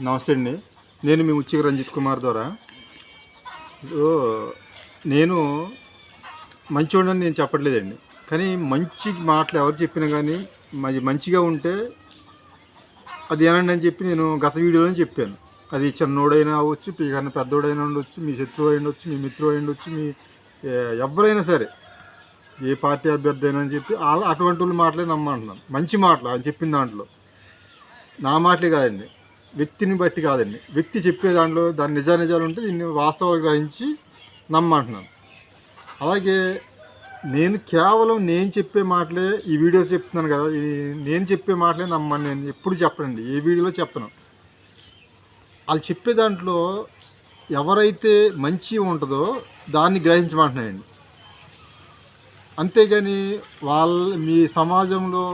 నమస్తే అండి. నేను మీ ఉచ్చిక రంజిత్ కుమార్ ద్వారా నేను మంచోడని నేను చెప్పట్లేదండి. కానీ మంచి మాటలు ఎవరు చెప్పినా కానీ మంచిగా ఉంటే అది ఏనండి అని చెప్పి నేను గత వీడియోలో చెప్పాను. అది చిన్నోడైనా అవ్వచ్చు, పీకన్నా పెద్దోడైనా ఉండొచ్చు, మీ శత్రువు అయి ఉండొచ్చు, మీ మిత్రువు అయి ఉండొచ్చు, మీ ఎవరైనా సరే, ఏ పార్టీ అభ్యర్థి అయినా అని చెప్పి అటువంటి వాళ్ళు మాటలే నమ్మంటున్నాను. మంచి మాటలు ఆయన చెప్పిన దాంట్లో నా మాటలే కాదండి, వ్యక్తిని బట్టి కాదండి. వ్యక్తి చెప్పే దాంట్లో దాని నిజాలు ఉంటే దీన్ని వాస్తవాలు గ్రహించి నమ్మంటున్నాను. అలాగే నేను కేవలం నేను చెప్పే మాటలే ఈ వీడియో చెప్తున్నాను కదా, నేను చెప్పే మాటలే నమ్మని నేను ఎప్పుడు చెప్పనండి, ఏ వీడియోలో చెప్పను. వాళ్ళు చెప్పే దాంట్లో ఎవరైతే మంచి ఉంటుందో దాన్ని గ్రహించమంటున్నాయండి. అంతేగాని మీ సమాజంలో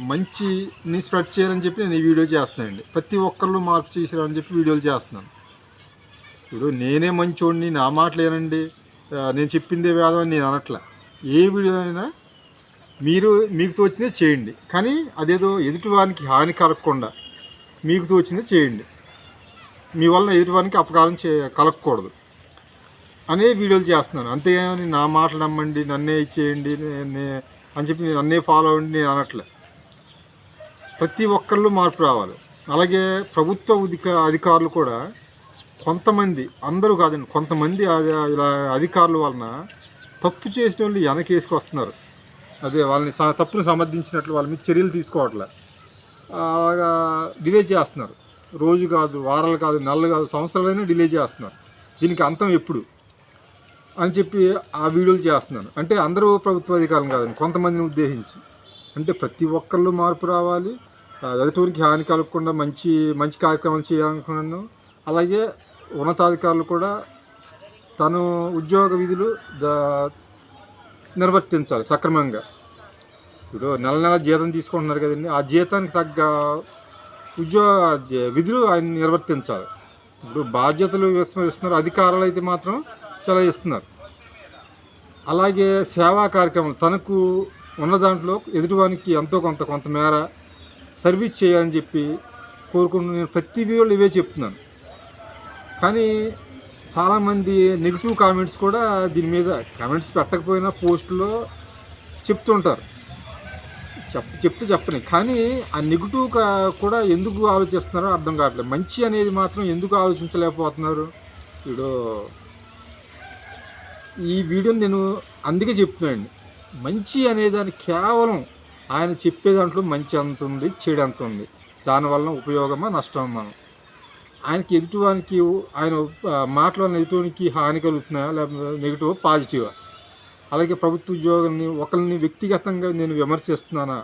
మంచిని స్ప్రెడ్ చేయాలని చెప్పి నేను ఈ వీడియో చేస్తున్నానండి. ప్రతి ఒక్కళ్ళు మార్పు చేసారని చెప్పి వీడియోలు చేస్తున్నాను. ఇప్పుడు నేనే మంచోడిని, నా మాటలేనండి, నేను చెప్పిందే వేదం అని నేను అనట్లే. ఏ వీడియో అయినా మీకు తోచినే చేయండి, కానీ అదేదో ఎదుటివానికి హాని కలగకుండా మీకు తోచినే చేయండి. మీ వలన ఎదుటివానికి అపకారం కలగకూడదు అనే వీడియోలు చేస్తున్నాను. అంతేగాని నా మాటలు నమ్మండి, నన్నే ఇచ్చేయండి అని చెప్పి నన్నే ఫాలో అవ్వండి నేను అనట్లే. ప్రతి ఒక్కళ్ళు మార్పు రావాలి. అలాగే ప్రభుత్వ అధికారులు కూడా కొంతమంది, అందరూ కాదండి, కొంతమంది ఇలా అధికారుల వలన తప్పు చేసిన వాళ్ళు వెనకేసుకు వస్తున్నారు. అదే వాళ్ళని తప్పును సమర్థించినట్లు వాళ్ళ మీద చర్యలు తీసుకోవట్లే, అలాగా డిలే చేస్తున్నారు. రోజు కాదు, వారాలు కాదు, నెలలు కాదు, సంవత్సరాలైనా డిలే చేస్తున్నారు. దీనికి అంతం ఎప్పుడు అని చెప్పి ఆ వీడియోలు చేస్తున్నాను. అంటే అందరూ ప్రభుత్వ అధికారులు కాదండి, కొంతమందిని ఉద్దేశించి. అంటే ప్రతి ఒక్కళ్ళు మార్పు రావాలి, ఎదుటికి హాని కలగకుండా మంచి మంచి కార్యక్రమాలు చేయాలనుకున్నాను. అలాగే ఉన్నతాధికారులు కూడా తను ఉద్యోగ విధులు నిర్వర్తించాలి సక్రమంగా. ఇప్పుడు నెల జీతం తీసుకుంటున్నారు కదండి, ఆ జీతానికి తగ్గ విధులు ఆయన నిర్వర్తించాలి. ఇప్పుడు బాధ్యతలు విస్మరిస్తున్నారు, అధికారులు అయితే మాత్రం చాలా ఇస్తున్నారు. అలాగే సేవా కార్యక్రమాలు తనకు ఉన్న దాంట్లో ఎదుటివానికి ఎంతో కొంతమేర సర్వీస్ చేయాలని చెప్పి కోరుకుంటున్నాను. నేను ప్రతి వీడియోలో ఇవే చెప్తున్నాను. కానీ చాలామంది నెగిటివ్ కామెంట్స్ కూడా దీని మీద, కామెంట్స్ పెట్టకపోయినా పోస్టులో చెప్తుంటారు, చెప్పని. కానీ ఆ నెగిటివ్ కూడా ఎందుకు ఆలోచిస్తున్నారో అర్థం కావట్లేదు. మంచి అనేది మాత్రం ఎందుకు ఆలోచించలేకపోతున్నారు? ఇప్పుడు ఈ వీడియోని నేను అందుకే చెప్తున్నానండి, మంచి అనేదాన్ని కేవలం ఆయన చెప్పే దాంట్లో మంచి ఎంత ఉంది, చెడు ఎంత ఉంది, దానివల్ల ఉపయోగమా నష్టమా, మనం ఆయనకి ఎదుటివానికి ఆయన మాటల ఎదుటివానికి హాని కలుగుతున్నాయా, లేకపోతే నెగిటివ్ పాజిటివా? అలాగే ప్రభుత్వ ఉద్యోగాన్ని ఒకరిని వ్యక్తిగతంగా నేను విమర్శిస్తున్నానా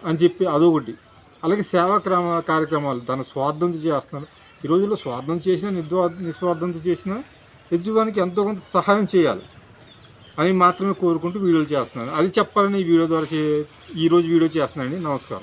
అని చెప్పి అదొకటి. అలాగే సేవా కార్యక్రమాలు తన స్వార్థంతో చేస్తున్నాడు. ఈ రోజుల్లో స్వార్థం చేసినా నిస్వార్థంతో చేసినా ఎదుటివానికి ఎంతో కొంత సహాయం చేయాలి అని మాత్రమే కోరుకుంటూ వీడియోలు చేస్తున్నాను. అది చెప్పాలని ఈ వీడియో ద్వారా ఈరోజు వీడియో చేస్తున్నానండి. నమస్కారం.